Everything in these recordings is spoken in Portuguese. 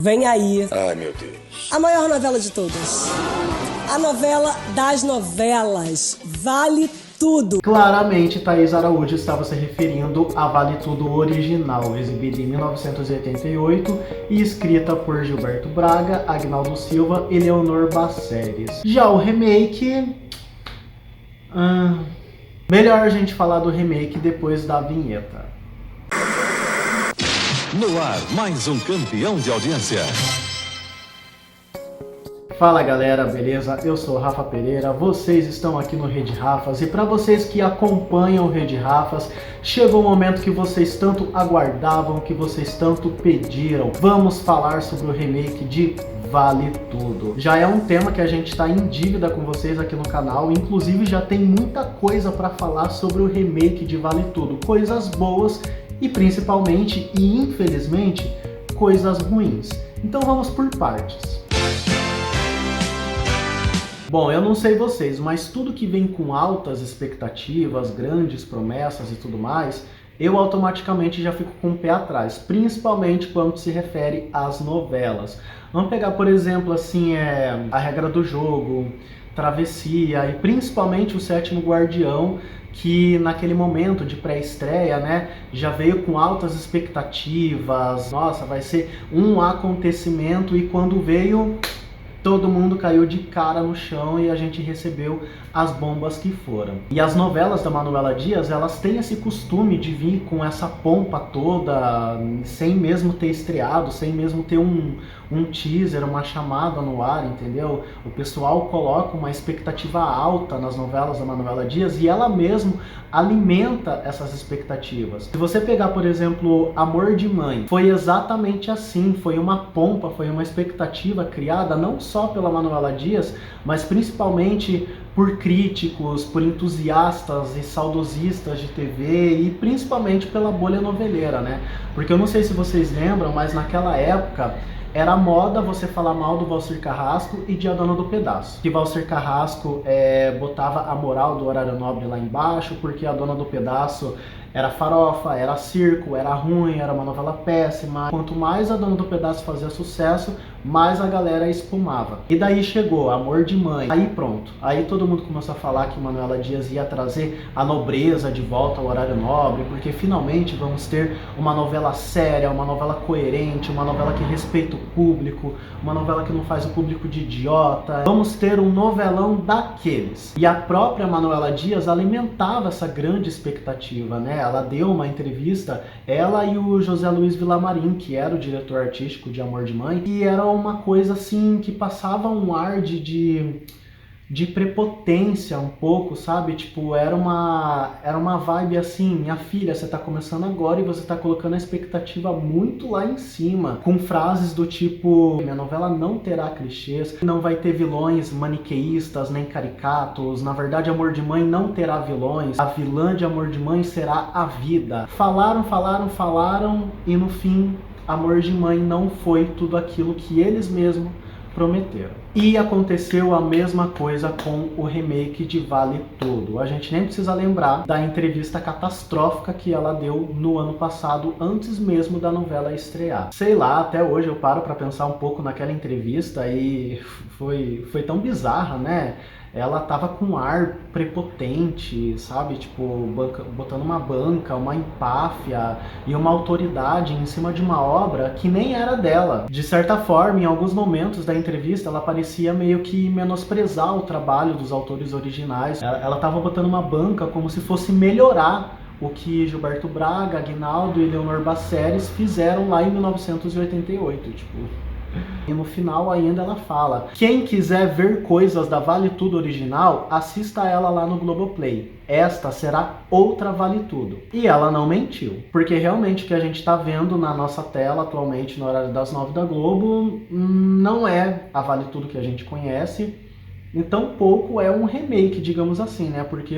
Vem aí, Ai, meu Deus. a maior novela de todas. A novela das novelas. Vale tudo. Claramente, Thaís Araújo estava se referindo a Vale Tudo original, exibida em 1988 e escrita por Gilberto Braga, Agnaldo Silva e Leonor Basseres. Já o remake... melhor a gente falar do remake depois da vinheta. No ar, mais um campeão de audiência. Fala galera, beleza? Eu sou o Rafa Pereira, vocês estão aqui no Rede Rafas e para vocês que acompanham o Rede Rafas, chegou o momento que vocês tanto aguardavam, que vocês tanto pediram. Vamos falar sobre o remake de Vale Tudo. Já é um tema que a gente está em dívida com vocês aqui no canal, inclusive já tem muita coisa para falar sobre o remake de Vale Tudo, coisas boas e principalmente e infelizmente coisas ruins. Então vamos por partes. Bom, eu não sei vocês, mas tudo que vem com altas expectativas, grandes promessas e tudo mais, eu automaticamente já fico com o pé atrás, principalmente quando se refere às novelas. Vamos pegar, por exemplo, assim, A Regra do Jogo, Travessia e principalmente O Sétimo Guardião, que naquele momento de pré-estreia, né, já veio com altas expectativas. Nossa, vai ser um acontecimento, e quando veio, todo mundo caiu de cara no chão e a gente recebeu as bombas que foram. E as novelas da Manuela Dias, elas têm esse costume de vir com essa pompa toda, sem mesmo ter estreado, sem mesmo ter um teaser, uma chamada no ar, entendeu? O pessoal coloca uma expectativa alta nas novelas da Manuela Dias e ela mesmo alimenta essas expectativas. Se você pegar, por exemplo, Amor de Mãe, foi exatamente assim, foi uma pompa, foi uma expectativa criada não só pela Manuela Dias, mas principalmente por críticos, por entusiastas e saudosistas de TV e principalmente pela bolha noveleira, né? Porque eu não sei se vocês lembram, mas naquela época era moda você falar mal do Valcir Carrasco e de A Dona do Pedaço. Que Valcir Carrasco botava a moral do Horário Nobre lá embaixo, porque A Dona do Pedaço era farofa, era circo, era ruim, era uma novela péssima. Quanto mais A Dona do Pedaço fazia sucesso, mais a galera espumava. E daí chegou Amor de Mãe. Aí pronto. Aí todo mundo começou a falar que Manuela Dias ia trazer a nobreza de volta ao Horário Nobre, porque finalmente vamos ter uma novela séria, uma novela coerente, uma novela que respeita o público, uma novela que não faz o público de idiota. Vamos ter um novelão daqueles. E a própria Manuela Dias alimentava essa grande expectativa, né? Ela deu uma entrevista, ela e o José Luiz Villamarim, que era o diretor artístico de Amor de Mãe, e era uma coisa assim que passava um ar de prepotência um pouco, sabe? Tipo, era uma vibe assim, minha filha, você tá começando agora e você tá colocando a expectativa muito lá em cima, com frases do tipo, minha novela não terá clichês, não vai ter vilões maniqueístas nem caricatos, na verdade Amor de Mãe não terá vilões, a vilã de Amor de Mãe será a vida. Falaram e no fim Amor de Mãe não foi tudo aquilo que eles mesmos prometeram. E aconteceu a mesma coisa com o remake de Vale Tudo. A gente nem precisa lembrar da entrevista catastrófica que ela deu no ano passado, antes mesmo da novela estrear. Sei lá, até hoje eu paro pra pensar um pouco naquela entrevista e foi tão bizarra, né? Ela tava com um ar prepotente, sabe? Tipo, botando uma banca, uma empáfia e uma autoridade em cima de uma obra que nem era dela. De certa forma, em alguns momentos da entrevista, ela parecia meio que menosprezar o trabalho dos autores originais. Ela tava botando uma banca como se fosse melhorar o que Gilberto Braga, Agnaldo e Leonor Basseres fizeram lá em 1988, tipo... E no final ainda ela fala: quem quiser ver coisas da Vale Tudo original, assista ela lá no Globoplay. Esta será outra Vale Tudo. E ela não mentiu, porque realmente o que a gente está vendo na nossa tela atualmente no horário das 9 da Globo não é a Vale Tudo que a gente conhece. E tampouco é um remake, digamos assim, né? Porque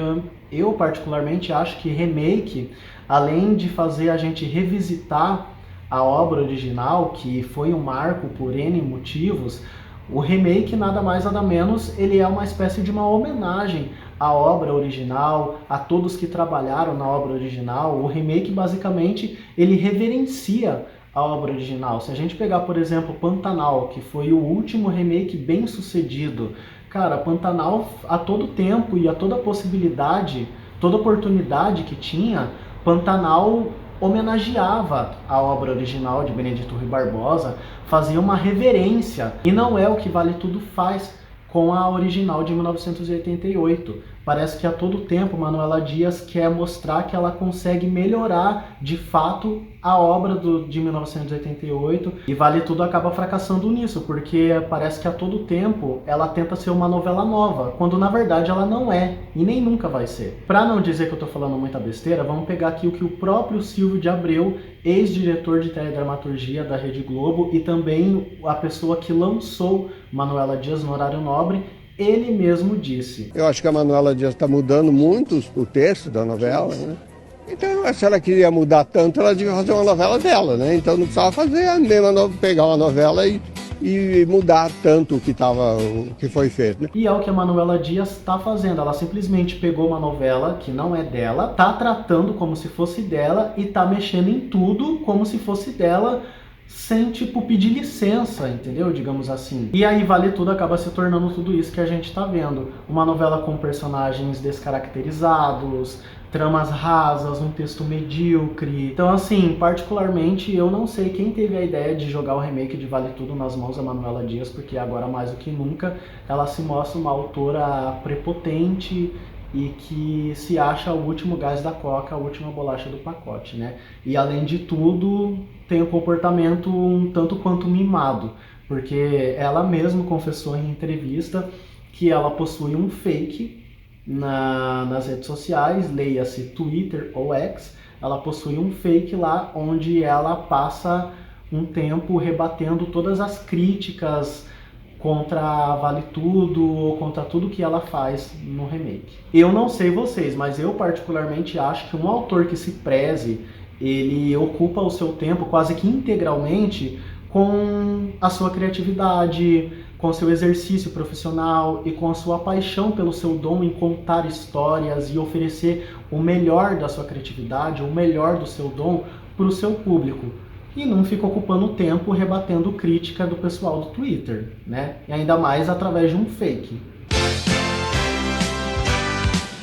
eu particularmente acho que remake, além de fazer a gente revisitar a obra original, que foi um marco por N motivos, o remake nada mais nada menos, ele é uma espécie de uma homenagem à obra original, a todos que trabalharam na obra original. O remake basicamente ele reverencia a obra original. Se a gente pegar, por exemplo, Pantanal, que foi o último remake bem sucedido, cara, Pantanal a todo tempo e a toda possibilidade, toda oportunidade que tinha, Pantanal homenageava a obra original de Benedito Rui Barbosa, fazia uma reverência, e não é o que Vale Tudo faz com a original de 1988. Parece que a todo tempo Manuela Dias quer mostrar que ela consegue melhorar de fato a obra de 1988, e Vale Tudo acaba fracassando nisso, porque parece que a todo tempo ela tenta ser uma novela nova, quando na verdade ela não é, e nem nunca vai ser. Pra não dizer que eu tô falando muita besteira, vamos pegar aqui o que o próprio Silvio de Abreu, ex-diretor de teledramaturgia da Rede Globo e também a pessoa que lançou Manuela Dias no horário nobre, ele mesmo disse. Eu acho que a Manuela Dias está mudando muito o texto da novela, né? Então, se ela queria mudar tanto, ela devia fazer uma novela dela, né? Então não precisava fazer a mesma, pegar uma novela e mudar tanto o que foi feito, né? E é o que a Manuela Dias está fazendo. Ela simplesmente pegou uma novela que não é dela, tá tratando como se fosse dela e tá mexendo em tudo como se fosse dela, sem, tipo, pedir licença, entendeu? Digamos assim. E aí Vale Tudo acaba se tornando tudo isso que a gente tá vendo. Uma novela com personagens descaracterizados, tramas rasas, um texto medíocre. Então, assim, particularmente, eu não sei quem teve a ideia de jogar o remake de Vale Tudo nas mãos da Manuela Dias, porque agora, mais do que nunca, ela se mostra uma autora prepotente e que se acha o último gás da coca, a última bolacha do pacote, né? E, além de tudo, tem um comportamento um tanto quanto mimado, porque ela mesma confessou em entrevista que ela possui um fake nas redes sociais, leia-se Twitter ou X. Ela possui um fake lá onde ela passa um tempo rebatendo todas as críticas contra Vale Tudo ou contra tudo que ela faz no remake. Eu não sei vocês, mas eu particularmente acho que um autor que se preze, ele ocupa o seu tempo quase que integralmente com a sua criatividade, com seu exercício profissional e com a sua paixão pelo seu dom em contar histórias e oferecer o melhor da sua criatividade, o melhor do seu dom para o seu público. E não fica ocupando tempo rebatendo crítica do pessoal do Twitter, né? E ainda mais através de um fake.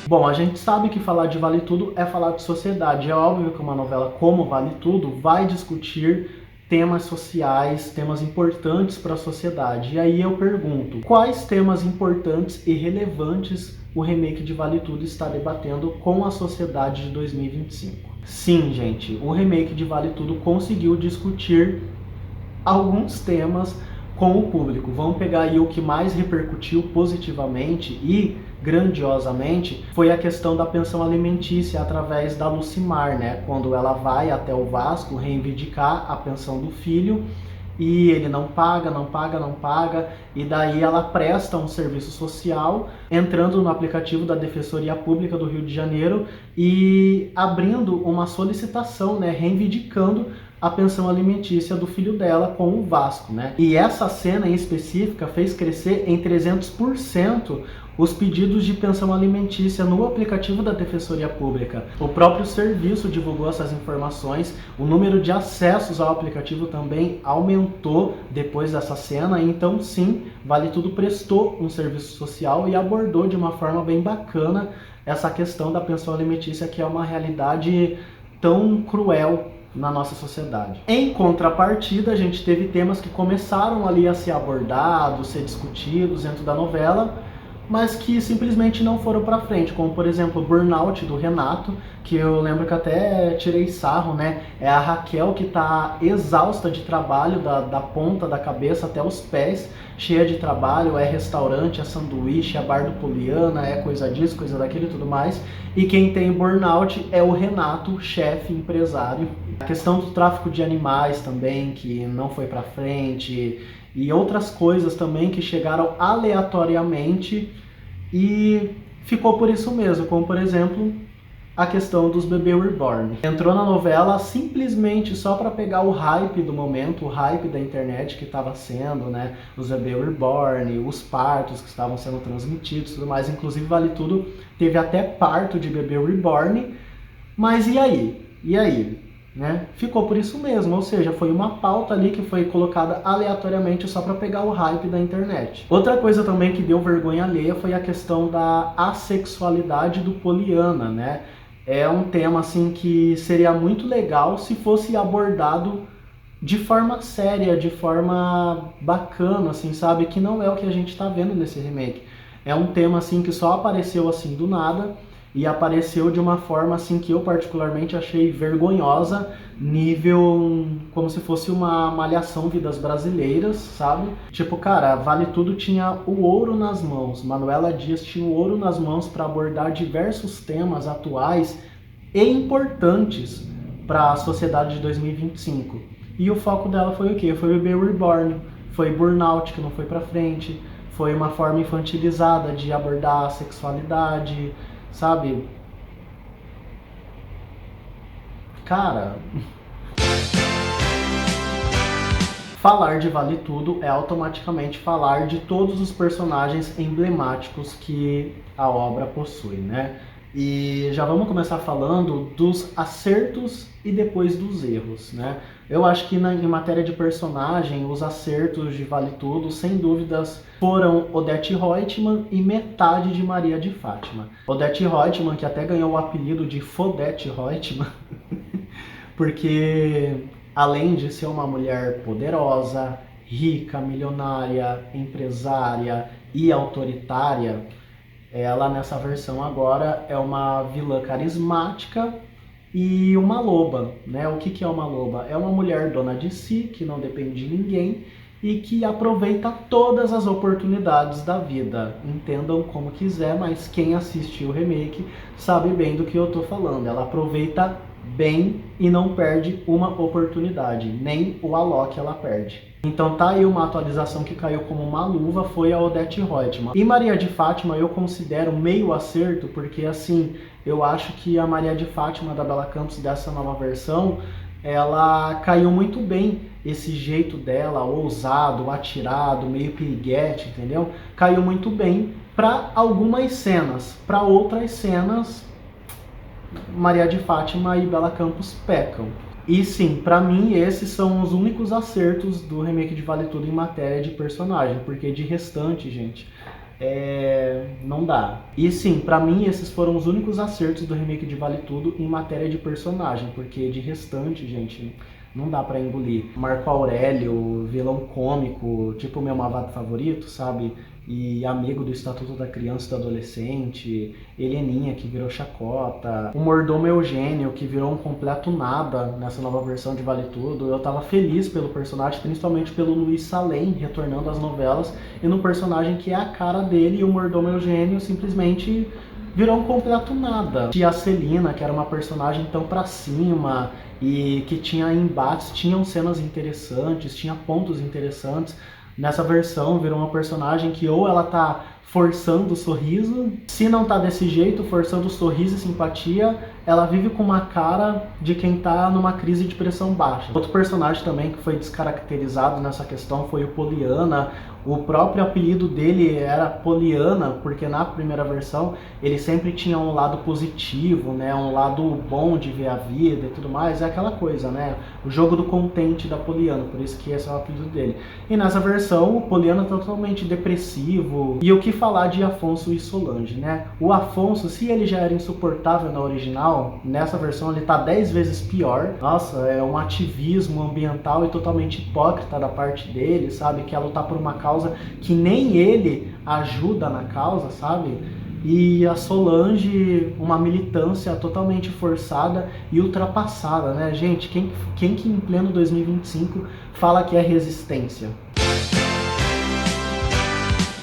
Bom, a gente sabe que falar de Vale Tudo é falar de sociedade. É óbvio que uma novela como Vale Tudo vai discutir temas sociais, temas importantes para a sociedade. E aí eu pergunto, quais temas importantes e relevantes o remake de Vale Tudo está debatendo com a sociedade de 2025? Sim, gente, o remake de Vale Tudo conseguiu discutir alguns temas com o público. Vamos pegar aí o que mais repercutiu positivamente e grandiosamente, foi a questão da pensão alimentícia através da Lucimar, né? Quando ela vai até o Vasco reivindicar a pensão do filho e ele não paga, e daí ela presta um serviço social entrando no aplicativo da Defensoria Pública do Rio de Janeiro e abrindo uma solicitação, né, reivindicando a pensão alimentícia do filho dela com o Vasco, né? E essa cena em específica fez crescer em 300% os pedidos de pensão alimentícia no aplicativo da Defensoria Pública. O próprio serviço divulgou essas informações, o número de acessos ao aplicativo também aumentou depois dessa cena, então sim, Vale Tudo prestou um serviço social e abordou de uma forma bem bacana essa questão da pensão alimentícia, que é uma realidade tão cruel na nossa sociedade. Em contrapartida, a gente teve temas que começaram ali a ser abordados, ser discutidos dentro da novela, mas que simplesmente não foram para frente, como por exemplo o Burnout do Renato, que eu lembro que até tirei sarro, né? É a Raquel que tá exausta de trabalho, da ponta da cabeça até os pés, cheia de trabalho, é restaurante, é sanduíche, é bar do Poliana, é coisa disso, coisa daquilo e tudo mais. E quem tem burnout é o Renato, chefe, empresário. A questão do tráfico de animais também, que não foi para frente, e outras coisas também que chegaram aleatoriamente e ficou por isso mesmo, como por exemplo a questão dos bebês reborn. Entrou na novela simplesmente só para pegar o hype do momento, o hype da internet que estava sendo, né? Os bebês reborn, os partos que estavam sendo transmitidos e tudo mais. Inclusive Vale Tudo teve até parto de bebê reborn. Mas e aí? E aí? né? Ficou por isso mesmo, ou seja, foi uma pauta ali que foi colocada aleatoriamente só para pegar o hype da internet. Outra coisa também que deu vergonha alheia foi a questão da assexualidade do Poliana, né? É um tema assim que seria muito legal se fosse abordado de forma séria, de forma bacana, assim, sabe? Que não é o que a gente tá vendo nesse remake. É um tema assim que só apareceu assim do nada, e apareceu de uma forma assim que eu particularmente achei vergonhosa, nível como se fosse uma Malhação Vidas Brasileiras, sabe? Tipo, cara, Vale Tudo tinha o ouro nas mãos, Manuela Dias tinha o ouro nas mãos para abordar diversos temas atuais e importantes para a sociedade de 2025. E o foco dela foi o quê? Foi o Bebê Reborn, foi Burnout, que não foi pra frente, foi uma forma infantilizada de abordar a sexualidade, sabe? Cara, falar de Vale Tudo é automaticamente falar de todos os personagens emblemáticos que a obra possui, né? E já vamos começar falando dos acertos e depois dos erros, né? Eu acho que em matéria de personagem, os acertos de Vale Tudo, sem dúvidas, foram Odete Roitman e metade de Maria de Fátima. Odete Roitman, que até ganhou o apelido de Fodete Roitman, porque além de ser uma mulher poderosa, rica, milionária, empresária e autoritária, ela nessa versão agora é uma vilã carismática e uma loba, né? O que é uma loba? É uma mulher dona de si, que não depende de ninguém e que aproveita todas as oportunidades da vida. Entendam como quiser, mas quem assistiu o remake sabe bem do que eu tô falando. Ela aproveita bem e não perde uma oportunidade, nem o Alok ela perde. Então tá aí uma atualização que caiu como uma luva, foi a Odete Roitman. E Maria de Fátima eu considero meio acerto, porque assim, eu acho que a Maria de Fátima da Bela Campos dessa nova versão, ela caiu muito bem, esse jeito dela, ousado, atirado, meio piriguete, entendeu? Caiu muito bem para algumas cenas, para outras cenas Maria de Fátima e Bela Campos pecam. E sim, pra mim esses são os únicos acertos do remake de Vale Tudo em matéria de personagem, porque de restante, gente, não dá. E sim, pra mim esses foram os únicos acertos do remake de Vale Tudo em matéria de personagem, porque de restante, gente, não dá pra engolir. Marco Aurélio, vilão cômico, tipo meu malvado favorito, sabe? E amigo do Estatuto da Criança e do Adolescente, Heleninha, que virou chacota, o mordomo Eugênio, que virou um completo nada nessa nova versão de Vale Tudo. Eu tava feliz pelo personagem, principalmente pelo Luiz Salem retornando às novelas, e no personagem que é a cara dele, e o mordomo Eugênio simplesmente virou um completo nada. Tia Celina, que era uma personagem tão pra cima, e que tinha embates, tinham cenas interessantes, tinha pontos interessantes. Nessa versão virou uma personagem que ou ela tá forçando o sorriso, se não tá desse jeito, forçando o sorriso e simpatia, ela vive com uma cara de quem tá numa crise de pressão baixa. Outro personagem também que foi descaracterizado nessa questão foi o Poliana. O próprio apelido dele era Poliana, porque na primeira versão ele sempre tinha um lado positivo, né, um lado bom de ver a vida e tudo mais, é aquela coisa, né, o jogo do contente da Poliana, por isso que esse é o apelido dele. E nessa versão o Poliana é totalmente depressivo, e o que falar de Afonso e Solange, né? O Afonso, se ele já era insuportável na original, nessa versão ele tá 10 vezes pior. Nossa, é um ativismo ambiental e totalmente hipócrita da parte dele, sabe? Quer lutar por uma causa que nem ele ajuda na causa, sabe? E a Solange, uma militância totalmente forçada e ultrapassada, né? Gente, quem que em pleno 2025 fala que é resistência?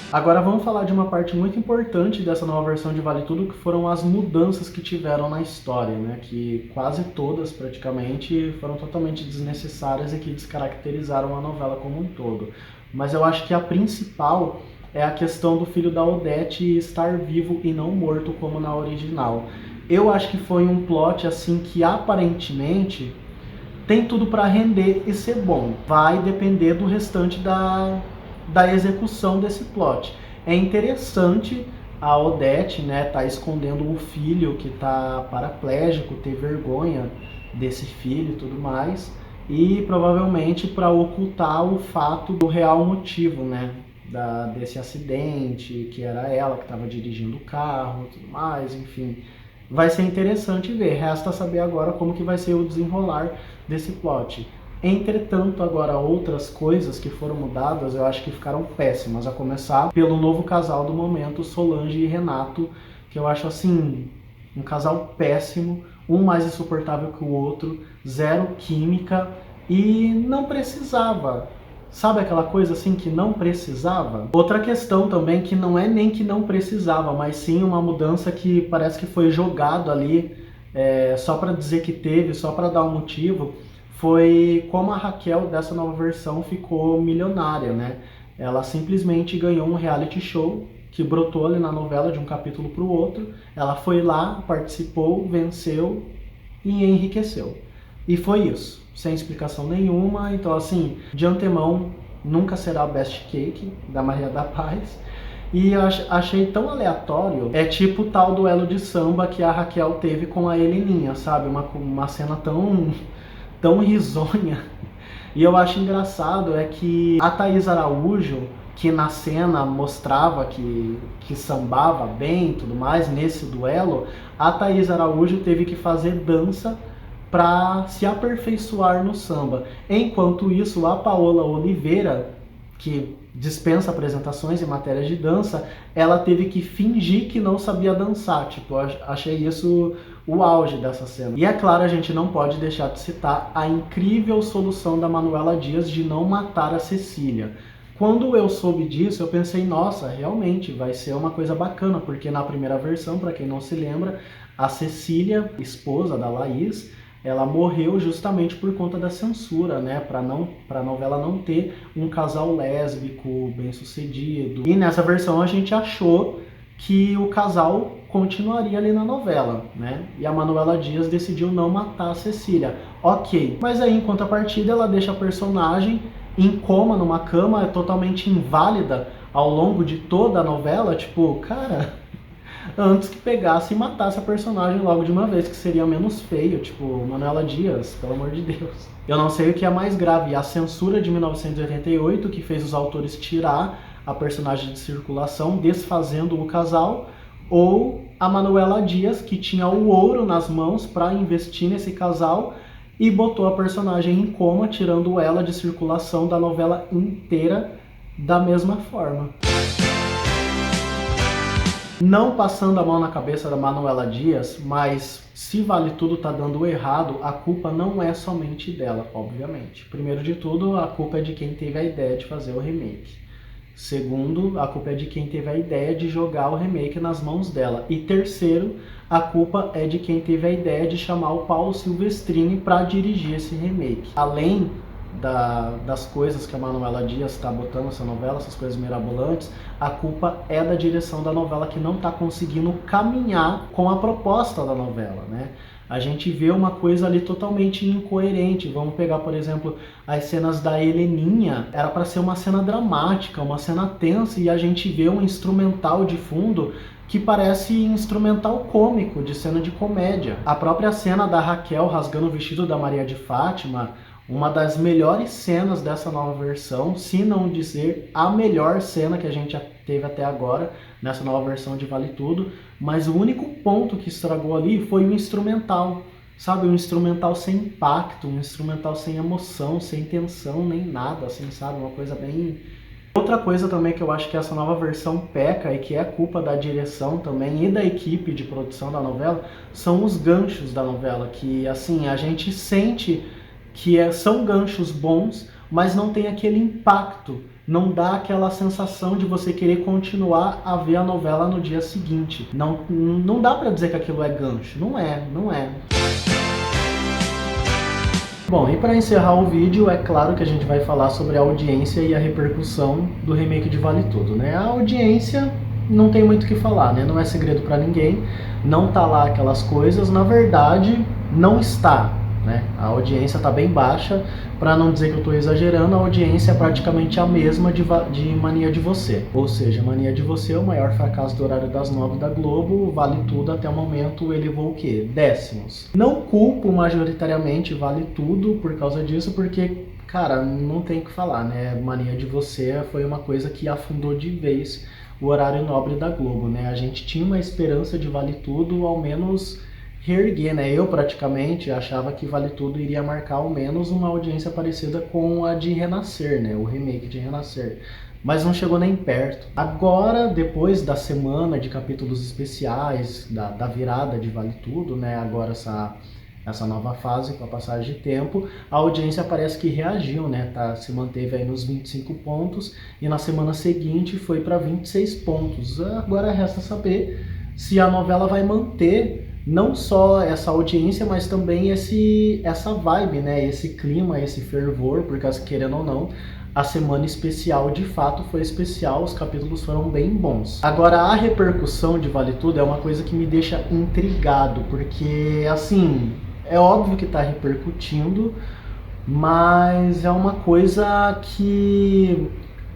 Agora vamos falar de uma parte muito importante dessa nova versão de Vale Tudo, que foram as mudanças que tiveram na história, né? Que quase todas, praticamente, foram totalmente desnecessárias e que descaracterizaram a novela como um todo. Mas eu acho que a principal é a questão do filho da Odete estar vivo e não morto como na original. Eu acho que foi um plot assim que aparentemente tem tudo para render e ser bom. Vai depender do restante da execução desse plot. É interessante a Odete, né, tá escondendo o filho que tá paraplégico, ter vergonha desse filho e tudo mais, e provavelmente para ocultar o fato do real motivo, né, desse acidente, que era ela que estava dirigindo o carro e tudo mais, enfim. Vai ser interessante ver, resta saber agora como que vai ser o desenrolar desse plot. Entretanto, agora outras coisas que foram mudadas eu acho que ficaram péssimas, a começar pelo novo casal do momento, Solange e Renato, que eu acho assim, um casal péssimo, um mais insuportável que o outro, zero química e não precisava. Sabe aquela coisa assim que não precisava? Outra questão também que não é nem que não precisava, mas sim uma mudança que parece que foi jogado ali só para dizer que teve, só para dar um motivo, foi como a Raquel dessa nova versão ficou milionária, né? Ela simplesmente ganhou um reality show que brotou ali na novela de um capítulo para o outro. Ela foi lá, participou, venceu e enriqueceu. E foi isso, sem explicação nenhuma. Então assim, de antemão, nunca será a Best Cake da Maria da Paz. E eu achei tão aleatório, é tipo o tal duelo de samba que a Raquel teve com a Heleninha, sabe? Uma cena tão risonha. E eu acho engraçado é que a Thaís Araújo, que na cena mostrava que sambava bem e tudo mais, nesse duelo, a Thaís Araújo teve que fazer dança para se aperfeiçoar no samba. Enquanto isso, a Paola Oliveira, que dispensa apresentações em matérias de dança, ela teve que fingir que não sabia dançar. Tipo, eu achei isso o auge dessa cena. E é claro, a gente não pode deixar de citar a incrível solução da Manuela Dias de não matar a Cecília. Quando eu soube disso, eu pensei, nossa, realmente vai ser uma coisa bacana, porque na primeira versão, para quem não se lembra, a Cecília, esposa da Laís, ela morreu justamente por conta da censura, né? Para a novela não ter um casal lésbico bem-sucedido. E nessa versão a gente achou que o casal continuaria ali na novela, né? E a Manuela Dias decidiu não matar a Cecília. Ok, mas aí em contrapartida ela deixa a personagem em coma numa cama, é totalmente inválida ao longo de toda a novela. Tipo, cara, antes que pegasse e matasse a personagem logo de uma vez, que seria menos feio, tipo, Manuela Dias, pelo amor de Deus. Eu não sei o que é mais grave, a censura de 1988, que fez os autores tirar a personagem de circulação, desfazendo o casal, ou a Manuela Dias, que tinha o ouro nas mãos para investir nesse casal e botou a personagem em coma, tirando ela de circulação da novela inteira da mesma forma. Não passando a mão na cabeça da Manuela Dias, mas se Vale Tudo tá dando errado, a culpa não é somente dela, obviamente. Primeiro de tudo, a culpa é de quem teve a ideia de fazer o remake. Segundo, a culpa é de quem teve a ideia de jogar o remake nas mãos dela. E terceiro, a culpa é de quem teve a ideia de chamar o Paulo Silvestrini para dirigir esse remake. Além das coisas que a Manuela Dias está botando nessa novela, essas coisas mirabolantes, a culpa é da direção da novela, que não está conseguindo caminhar com a proposta da novela, né? A gente vê uma coisa ali totalmente incoerente. Vamos pegar, por exemplo, as cenas da Heleninha. Era para ser uma cena dramática, uma cena tensa, e a gente vê um instrumental de fundo que parece instrumental cômico, de cena de comédia. A própria cena da Raquel rasgando o vestido da Maria de Fátima, uma das melhores cenas dessa nova versão, se não dizer a melhor cena que a gente já teve até agora, nessa nova versão de Vale Tudo, mas o único ponto que estragou ali foi o instrumental, sabe? Um instrumental sem impacto, um instrumental sem emoção, sem tensão, nem nada, assim, sabe? Uma coisa bem... Outra coisa também que eu acho que essa nova versão peca, e que é culpa da direção também e da equipe de produção da novela, são os ganchos da novela, que, assim, a gente sente que são ganchos bons, mas não tem aquele impacto, não dá aquela sensação de você querer continuar a ver a novela no dia seguinte. Não dá pra dizer que aquilo é gancho, não é. Bom, e para encerrar o vídeo, é claro que a gente vai falar sobre a audiência e a repercussão do remake de Vale Tudo, né? A audiência não tem muito o que falar, né? Não é segredo para ninguém, não tá lá aquelas coisas, na verdade, não está. né? A audiência tá bem baixa, para não dizer que eu tô exagerando, a audiência é praticamente a mesma de Mania de Você. Ou seja, Mania de Você é o maior fracasso do horário das 9 da Globo, Vale Tudo até o momento elevou o quê? Décimos. Não culpo majoritariamente Vale Tudo por causa disso, porque, cara, não tem o que falar, né? Mania de Você foi uma coisa que afundou de vez o horário nobre da Globo, né? A gente tinha uma esperança de Vale Tudo, ao menos reerguer, né? Eu praticamente achava que Vale Tudo iria marcar ao menos uma audiência parecida com a de Renascer, né? O remake de Renascer. Mas não chegou nem perto. Agora, depois da semana de capítulos especiais, da virada de Vale Tudo, né? Agora essa nova fase, com a passagem de tempo, a audiência parece que reagiu, né? Se manteve aí nos 25 pontos e na semana seguinte foi para 26 pontos. Agora resta saber se a novela vai manter não só essa audiência, mas também essa vibe, né? Esse clima, esse fervor, porque querendo ou não, a semana especial de fato foi especial, os capítulos foram bem bons. Agora, a repercussão de Vale Tudo é uma coisa que me deixa intrigado, porque, assim, é óbvio que tá repercutindo, mas é uma coisa que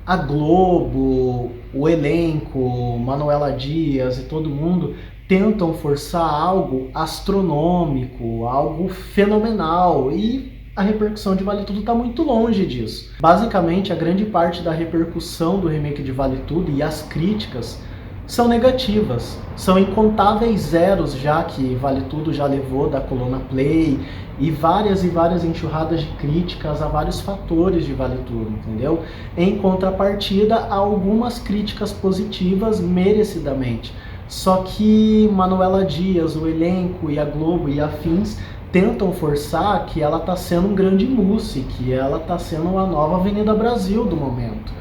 a Globo, o elenco, Manuela Dias e todo mundo tentam forçar algo astronômico, algo fenomenal, e a repercussão de Vale Tudo está muito longe disso. Basicamente, a grande parte da repercussão do remake de Vale Tudo e as críticas são negativas. São incontáveis zeros já que Vale Tudo já levou da Coluna Play, e várias enxurradas de críticas a vários fatores de Vale Tudo, entendeu? Em contrapartida, há algumas críticas positivas merecidamente. Só que Manuela Dias, o elenco e a Globo e afins tentam forçar que ela tá sendo um grande mousse, que ela tá sendo a nova Avenida Brasil do momento.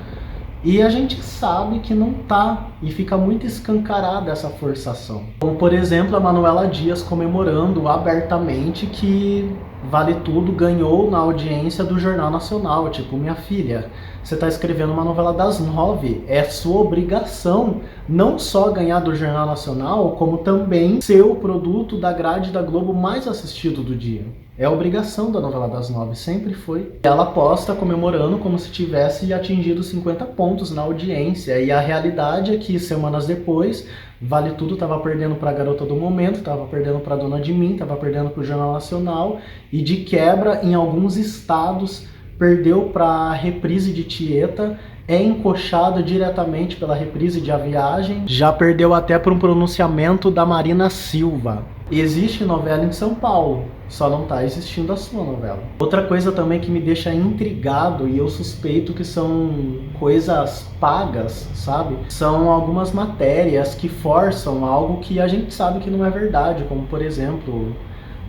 E a gente sabe que não tá, e fica muito escancarada essa forçação. Como, por exemplo, a Manuela Dias comemorando abertamente que Vale Tudo ganhou na audiência do Jornal Nacional. Tipo, minha filha, você tá escrevendo uma novela das 9, é sua obrigação não só ganhar do Jornal Nacional, como também ser o produto da grade da Globo mais assistido do dia. É a obrigação da novela das 9, sempre foi. Ela posta comemorando como se tivesse atingido 50 pontos na audiência, e a realidade é que semanas depois, Vale Tudo estava perdendo para a Garota do Momento, estava perdendo para Dona de Mim, estava perdendo para o Jornal Nacional, e de quebra, em alguns estados, perdeu para a Reprise de Tieta, é encoxado diretamente pela Reprise de A Viagem, já perdeu até por um pronunciamento da Marina Silva. Existe novela em São Paulo, só não tá existindo a sua novela. Outra coisa também que me deixa intrigado, e eu suspeito que são coisas pagas, sabe? São algumas matérias que forçam algo que a gente sabe que não é verdade, como por exemplo,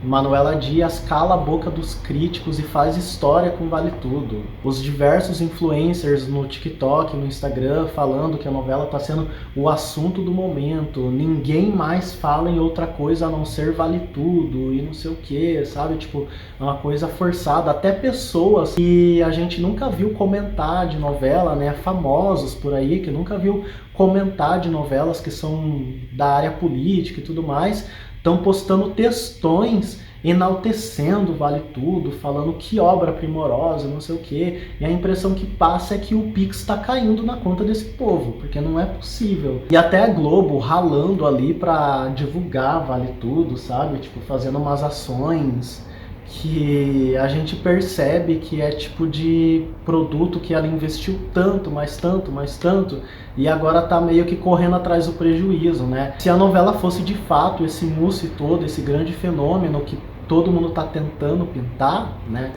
Manuela Dias cala a boca dos críticos e faz história com Vale Tudo. Os diversos influencers no TikTok, no Instagram, falando que a novela está sendo o assunto do momento. Ninguém mais fala em outra coisa a não ser Vale Tudo e não sei o que, sabe? Tipo, é uma coisa forçada. Até pessoas que a gente nunca viu comentar de novela, né? Famosos por aí, que nunca viu comentar de novelas que são da área política e tudo mais, estão postando textões enaltecendo Vale Tudo, falando que obra primorosa, não sei o quê. E a impressão que passa é que o Pix está caindo na conta desse povo, porque não é possível. E até a Globo ralando ali para divulgar Vale Tudo, sabe? Tipo, fazendo umas ações que a gente percebe que é tipo de produto que ela investiu tanto, mais tanto, mais tanto, e agora tá meio que correndo atrás do prejuízo, né? Se a novela fosse de fato esse mousse todo, esse grande fenômeno que todo mundo tá tentando pintar, né?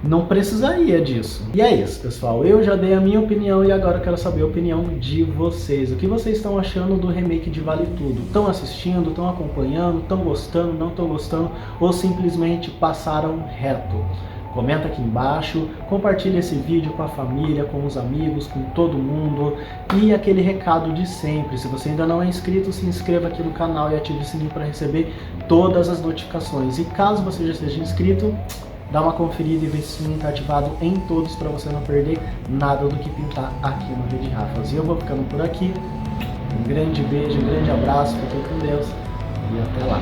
Não precisaria disso. E é isso, pessoal. Eu já dei a minha opinião e agora eu quero saber a opinião de vocês. O que vocês estão achando do remake de Vale Tudo? Estão assistindo? Estão acompanhando? Estão gostando? Não estão gostando? Ou simplesmente passaram reto? Comenta aqui embaixo, compartilha esse vídeo com a família, com os amigos, com todo mundo. E aquele recado de sempre, se você ainda não é inscrito, se inscreva aqui no canal e ative o sininho para receber todas as notificações. E caso você já seja inscrito, dá uma conferida e vê se o sininho está ativado em todos para você não perder nada do que pintar aqui no Rede Rafas. E eu vou ficando por aqui. Um grande beijo, um grande abraço, fiquem com Deus e até lá.